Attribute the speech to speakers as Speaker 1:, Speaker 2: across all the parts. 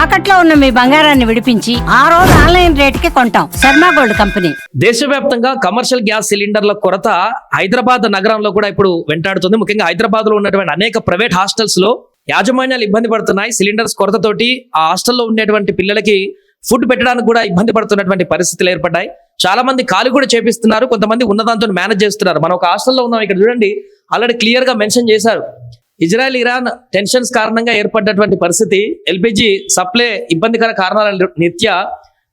Speaker 1: తాకట్లో ఉన్న మీ బంగారాన్ని విడిపించి ఆ రోజు ఆన్లైన్ రేటుకి కొంటాం. Sharma gold company.
Speaker 2: దేశవ్యాప్తంగా కమర్షియల్ గ్యాస్ సిలిండర్ల కొరత హైదరాబాద్ నగరంలో కూడా ఇప్పుడు వెంటాడుతుంది. ముఖ్యంగా హైదరాబాద్ లో ఉన్నటువంటి అనేక ప్రైవేట్ హాస్టల్స్ లో యాజమాన్యాలు ఇబ్బంది పడుతున్నాయి. సిలిండర్స్ కొరతతోటి ఆ హాస్టల్లో ఉండేటువంటి పిల్లలకి ఫుడ్ పెట్టడానికి కూడా ఇబ్బంది పడుతున్నటువంటి పరిస్థితులు ఏర్పడ్డాయి. చాలా మంది ఖాళీ కూడా చేపిస్తున్నారు, కొంతమంది ఉన్నదాంతో మేనేజ్ చేస్తున్నారు. మనం ఒక హాస్టల్లో ఉన్నాం, ఇక్కడ చూడండి ఆల్రెడీ క్లియర్ గా మెన్షన్ చేశారు. ఇజ్రాయెల్ ఇరాన్ టెన్షన్స్ కారణంగా ఏర్పడ్డటువంటి పరిస్థితి, ఎల్పిజి సప్లై ఇబ్బందికర కారణాల రీత్యా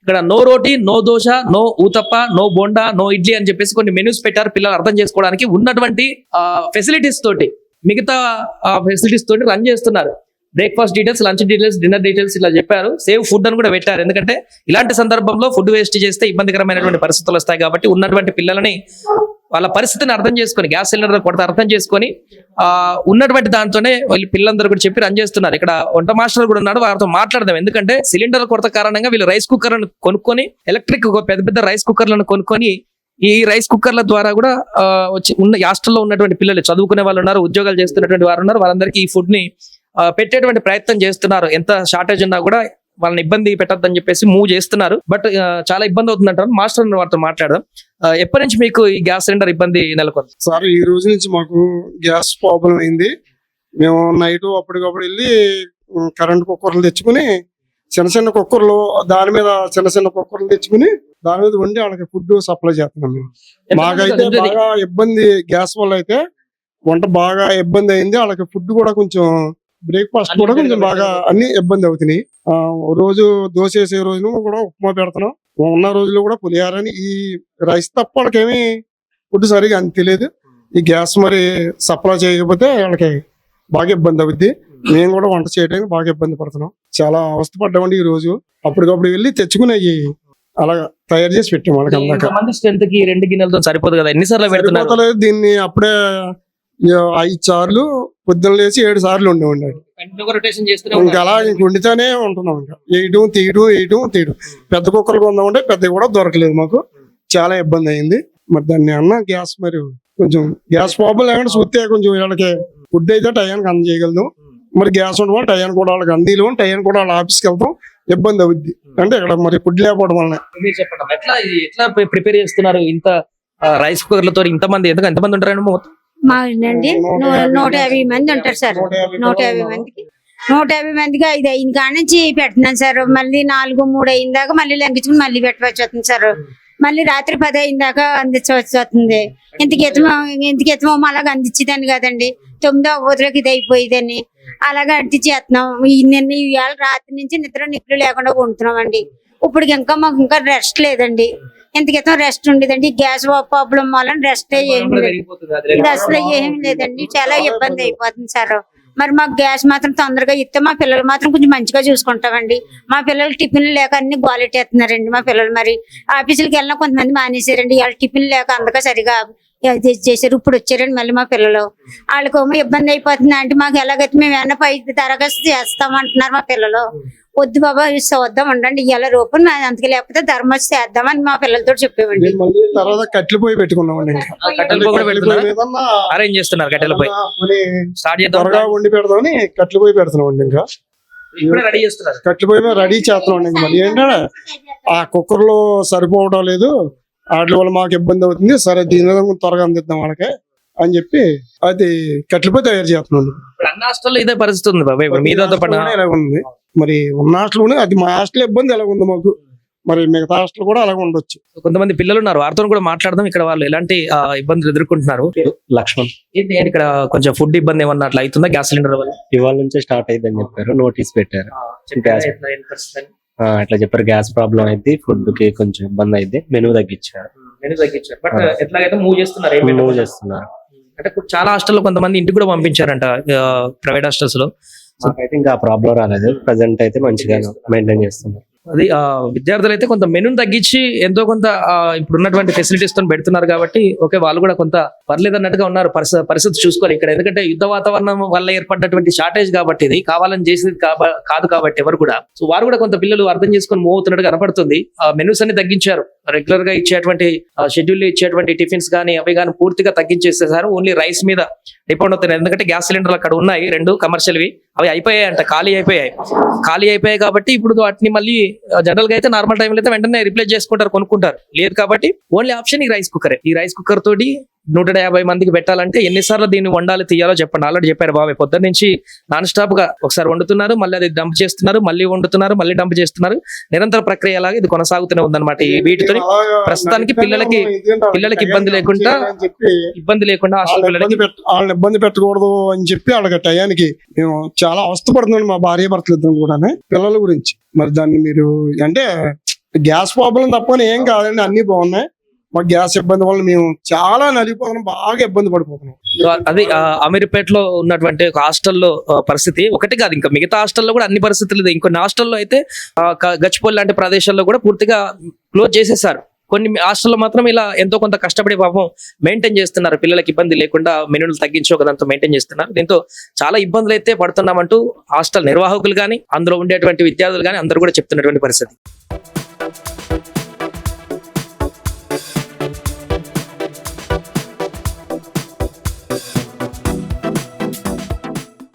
Speaker 2: ఇక్కడ no roti, no dosa, no uthappa, no bonda, no idli అని చెప్పేసి కొన్ని మెనూస్ పెట్టారు పిల్లలు అర్థం చేసుకోవడానికి. ఉన్నటువంటి ఫెసిలిటీస్ తోటి, మిగతా ఫెసిలిటీస్ తోటి రన్ చేస్తున్నారు. Breakfast details, lunch details, dinner details ఇలా చెప్పారు. సేవ్ ఫుడ్ అని కూడా పెట్టారు. ఎందుకంటే ఇలాంటి సందర్భంలో ఫుడ్ వేస్ట్ చేస్తే ఇబ్బందికరమైనటువంటి పరిస్థితులు వస్తాయి కాబట్టి ఉన్నటువంటి పిల్లలని వాళ్ళ పరిస్థితిని అర్థం చేసుకొని, గ్యాస్ సిలిండర్ కొరత అర్థం చేసుకొని ఉన్నటువంటి దాంతోనే వాళ్ళు పిల్లలందరూ కూడా చెప్పి రన్ చేస్తున్నారు. ఇక్కడ వంట మాస్టర్ కూడా ఉన్నాడు, వారితో మాట్లాడదాం. ఎందుకంటే సిలిండర్ కొరత కారణంగా వీళ్ళు రైస్ కుక్కర్లను కొనుక్కొని, ఎలక్ట్రిక్ పెద్ద పెద్ద రైస్ కుక్కర్లను కొనుక్కొని ఈ రైస్ కుక్కర్ల ద్వారా కూడా వచ్చి ఉన్న హాస్టల్లో ఉన్నటువంటి పిల్లలు, చదువుకునే వాళ్ళు ఉన్నారు, ఉద్యోగాలు చేస్తున్నటువంటి వారు ఉన్నారు, వాళ్ళందరికీ ఈ ఫుడ్ ని పెట్టేటువంటి ప్రయత్నం చేస్తున్నారు. ఎంత షార్టేజ్ ఉన్నా కూడా వాళ్ళని ఇబ్బంది పెట్టద్దని చెప్పేసి మూవ్ చేస్తున్నారు. బట్ చాలా ఇబ్బంది అవుతుందంటారు. మాస్టర్ వారితో మాట్లాడదాం. ఎప్పటి నుంచి మీకు ఈ గ్యాస్ సిలిండర్ ఇబ్బంది నెలకొంది?
Speaker 3: సార్, ఈ రోజు నుంచి మాకు గ్యాస్ ప్రాబ్లం అయింది. మేము నైట్ అప్పటికప్పుడు వెళ్ళి కరెంట్ కుక్కర్లు తెచ్చుకుని, చిన్న చిన్న కుక్కర్లు, దాని మీద చిన్న చిన్న కుక్కర్లు తెచ్చుకుని దాని మీద వండి వాళ్ళకి ఫుడ్ సప్లై చేస్తున్నాం మేము. మాకైతే బాగా ఇబ్బంది, గ్యాస్ వల్ల అయితే వంట బాగా ఇబ్బంది అయింది. వాళ్ళకి ఫుడ్ కూడా కొంచెం, బ్రేక్ఫాస్ట్ కూడా కొంచెం బాగా అన్ని ఇబ్బంది అవుతున్నాయి. రోజు దోశ వేసే రోజున కూడా ఉప్మా పెడుతున్నాం, ఉన్న రోజులు కూడా పులిహారని. ఈ రైస్ తప్ప వాళ్ళకేమీ ఫుడ్ సరిగా అని తెలియదు. ఈ గ్యాస్ మరి సప్లై చేయకపోతే వాళ్ళకి బాగా ఇబ్బంది అవుద్ది. మేము కూడా వంట చేయడానికి బాగా ఇబ్బంది పడుతున్నాం. చాలా అవస్థ పడ్డామండి. ఈ రోజు అప్పటికప్పుడు వెళ్ళి తెచ్చుకునేవి అలా తయారు చేసి పెట్టాం వాళ్ళకి. అందరికీ
Speaker 2: స్ట్రెంత్ కి 2 గిన్నెలతో సరిపోదు కదా, ఎన్నిసార్లు పెడుతున్నారు?
Speaker 3: దీన్ని అప్పుడే 5 సార్లు, పొద్దున్న లేచి 7 సార్లు ఉండేవాడి. ఇంకా అలా వండితేనే ఉంటున్నాం. ఇంకా వేయటం. పెద్ద కుక్కర్లు కొందామంటే పెద్దవి కూడా దొరకలేదు మాకు. చాలా ఇబ్బంది అయింది. మరి దాన్ని అన్న గ్యాస్, మరి కొంచెం గ్యాస్ ప్రాబ్లం లేకుండా చూస్తే కొంచెం వీళ్ళకి ఫుడ్ అయితే టయానికి అందజేయగలదు. మరి గ్యాస్ ఉండడం టయానికి కూడా వాళ్ళకి అందిలో, టయానికి కూడా వాళ్ళ ఆఫీస్కి వెళ్తాం, ఇబ్బంది అవుద్ది. అంటే ఇక్కడ మరి ఫుడ్ లేకపోవడం వల్ల.
Speaker 2: ఎట్లా ప్రిపేర్ చేస్తున్నారు ఇంత రైస్ కుక్కర్లతో? ఎంతమంది ఉంటారండి?
Speaker 4: మాండి 150 మంది ఉంటారు సార్. 150 మందికి 150 మందికి 5 అయిన కాడ నుంచి పెడుతున్నాను సార్. మళ్ళీ 4, 3 అయిన దాకా మళ్ళీ లెంకించుకుని మళ్ళీ పెట్టవచ్చు వస్తుంది సార్. మళ్ళీ రాత్రి 10 అయిన దాకా అందించవచ్చు వస్తుంది. ఇంతకెత్తమో అలాగ అందించేదాన్ని కదండి. 9వ పోతులకు ఇది అయిపోయేదని అలాగే అంటించేస్తున్నాం. ఇవాళ రాత్రి నుంచి నిద్ర లేకుండా ఉంటున్నాం అండి. ఇప్పుడు ఇంకా మాకు ఇంకా రెస్ట్ లేదండి. ఎంతకైతే రెస్ట్ ఉండేదండి. గ్యాస్ ప్రాబ్లం వల్ల రెస్ట్ అసలు ఏమి లేదండి. చాలా ఇబ్బంది అయిపోతుంది సార్. మరి మాకు గ్యాస్ మాత్రం తొందరగా ఇస్తే మా పిల్లలు మాత్రం కొంచెం మంచిగా చూసుకుంటామండి. మా పిల్లలు టిఫిన్ లేక అన్ని గోలెట్టేస్తున్నారండి. మా పిల్లలు మరి ఆఫీసులకు వెళ్ళినా కొంతమంది మానేసారండి. వాళ్ళ టిఫిన్ లేక అందుక సరిగా చేశారు. ఇప్పుడు వచ్చారండి మళ్ళీ మా పిల్లలు. వాళ్ళకి ఇబ్బంది అయిపోతుంది. అంటే మాకు ఎలాగైతే మేము ఏమన్నా పై దరఖాస్తు చేస్తామంటున్నారు మా పిల్లలు. వద్దు బాబా చూద్దాం ఉండండి, ఇలా రూపం అంతకి లేకపోతే ధర్మస్ చేద్దామని మా పిల్లలతో చెప్పేవండి.
Speaker 3: తర్వాత కట్టెలు పోయి పెట్టుకున్నామండి.
Speaker 2: అరేంజ్ చేస్తున్నారు కట్టెల పోయి
Speaker 3: త్వరగా వండి పెడదామని కట్టెలు పోయి పెడుతున్నామండి. ఇంకా కట్టెల పోయి రెడీ చేస్తున్నామండి. మళ్ళీ ఏంటంటే ఆ కుక్కర్లో సరిపోవడం లేదు, వాటి వల్ల మాకు ఇబ్బంది అవుతుంది. సరే, దీని త్వరగా అందిద్దాం వాళ్ళకి అని చెప్పి అది కట్టెలపై తయారు చేస్తున్నాం.
Speaker 2: అన్ని హాస్టల్లో ఇదే పరిస్థితి ఉంది బాబాయ్.
Speaker 3: ఎలా ఉంది మరి ఉన్న హాస్టల్, అది మా హాస్టల్ ఇబ్బంది ఎలా ఉంది మాకు, మరి మిగతా హాస్టల్ కూడా అలాగే ఉండొచ్చు.
Speaker 2: కొంతమంది పిల్లలు ఉన్నారు, వారితో కూడా మాట్లాడదాం. ఇక్కడ వాళ్ళు ఎలాంటి ఇబ్బందులు ఎదుర్కొంటున్నారు?
Speaker 5: లక్ష్మణ్.
Speaker 2: ఇక్కడ కొంచెం ఫుడ్ ఇబ్బంది ఏమన్నా అట్లా అవుతుందా గ్యాస్ సిలిండర్ వల్ల?
Speaker 5: ఇవాళ నుంచే స్టార్ట్ అయిందని చెప్పారు, నోటీస్ పెట్టారు. అట్లా చెప్పారు, గ్యాస్ ప్రాబ్లం అయితే ఫుడ్ కి కొంచెం ఇబ్బంది అయితే మెనూ తగ్గించారు.
Speaker 2: బట్ ఎట్లాగైతే మూవ్ చేస్తున్నారు. అంటే చాలా హాస్టల్లో కొంతమంది ఇంటికి కూడా పంపించారంట, ప్రైవేట్ హాస్టల్స్ లో.
Speaker 5: అయితే ఇంకా ప్రాబ్లం రాలేదు. ప్రెసెంట్ అయితే మంచిగా మెయింటైన్ చేస్తున్నారు.
Speaker 2: అది విద్యార్థులు అయితే కొంత మెనూని తగ్గించి ఎంతో కొంత ఇప్పుడు ఉన్నటువంటి ఫెసిలిటీస్ తో పెడుతున్నారు కాబట్టి ఓకే, వాళ్ళు కూడా కొంత పర్లేదు అన్నట్టుగా ఉన్నారు. పరిస్థితి చూసుకోవాలి ఇక్కడ. ఎందుకంటే యుద్ధ వాతావరణం వల్ల ఏర్పడ్డటువంటి షార్టేజ్ కాబట్టి, ఇది కావాలని చేసేది కాదు కాబట్టి ఎవరు కూడా. సో వారు కూడా కొంత పిల్లలు అర్థం చేసుకొని మూవ్ అవుతున్నట్టు కనపడుతుంది. మెనూస్ అన్ని తగ్గించారు. రెగ్యులర్ గా ఇచ్చేటువంటి షెడ్యూల్ ఇచ్చేటువంటి టిఫిన్స్ కానీ అవి కానీ పూర్తిగా తగ్గించేసేసారు. ఓన్లీ రైస్ మీద రిపౌండ్ అవుతున్నాయి. ఎందుకంటే గ్యాస్ సిలిండర్లు అక్కడ ఉన్నాయి 2 కమర్షియల్వి, అవి అయిపోయాయి అంట, ఖాళీ అయిపోయాయి కాబట్టి ఇప్పుడు వాటిని మళ్ళీ జనరల్ గా అయితే నార్మల్ టైంలో అయితే వెంటనే రిప్లేస్ చేసుకుంటారు, కొనుక్కుంటారు. లేదు కాబట్టి ఓన్లీ ఆప్షన్ ఈ రైస్ కుక్కరే. ఈ రైస్ కుక్కర్ తోటి 150 మందికి పెట్టాలంటే ఎన్నిసార్లు దీన్ని వండాలి తీయాలో చెప్పండి. ఆల్రెడీ చెప్పారు బాబాయ్, పొద్దున్న నుంచి నాన్ స్టాప్ గా ఒకసారి వండుతున్నారు, మళ్ళీ అది డంప్ చేస్తున్నారు, మళ్ళీ వండుతున్నారు, మళ్ళీ డంప్ చేస్తున్నారు. నిరంతర ప్రక్రియ లాగా ఇది కొనసాగుతూనే ఉందన్నమాట. ఈ వీటితో ప్రస్తుతానికి పిల్లలకి ఇబ్బంది లేకుండా హాస్టల్ పిల్లలకి
Speaker 3: వాళ్ళని ఇబ్బంది పెట్టకూడదు అని చెప్పి వాళ్ళకి టయానికి మేము చాలా అవస్థపడుతున్నాం మా భార్య భర్తలు ఇద్దరం కూడా పిల్లల గురించి. మరి దాన్ని మీరు అంటే గ్యాస్ ప్రాబ్లం తప్పని ఏం కాదండి, అన్ని బాగున్నాయి. మాకు గ్యాస్ ఇబ్బంది వల్ల మేము చాలా నలిగిపోతున్నాం, బాగా ఇబ్బంది పడిపోతున్నాం.
Speaker 2: అది అమీర్పేటలో ఉన్నటువంటి ఒక హాస్టల్లో పరిస్థితి ఒకటి కాదు, ఇంకా మిగతా హాస్టల్లో కూడా అన్ని పరిస్థితులు. ఇంకొన్ని హాస్టల్లో అయితే గచ్చిపల్లి లాంటి ప్రదేశాల్లో కూడా పూర్తిగా క్లోజ్ చేసేసారు. కొన్ని హాస్టల్లో మాత్రం ఇలా ఎంతో కొంత కష్టపడి పాపం మెయింటైన్ చేస్తున్నారు, పిల్లలకి ఇబ్బంది లేకుండా మెనూలు తగ్గించి ఒకదంతా మెయింటైన్ చేస్తున్నారు. దీంతో చాలా ఇబ్బందులు అయితే పడుతున్నామంటూ హాస్టల్ నిర్వాహకులు కానీ అందులో ఉండేటువంటి విద్యార్థులు కానీ అందరూ కూడా చెప్తున్నటువంటి పరిస్థితి.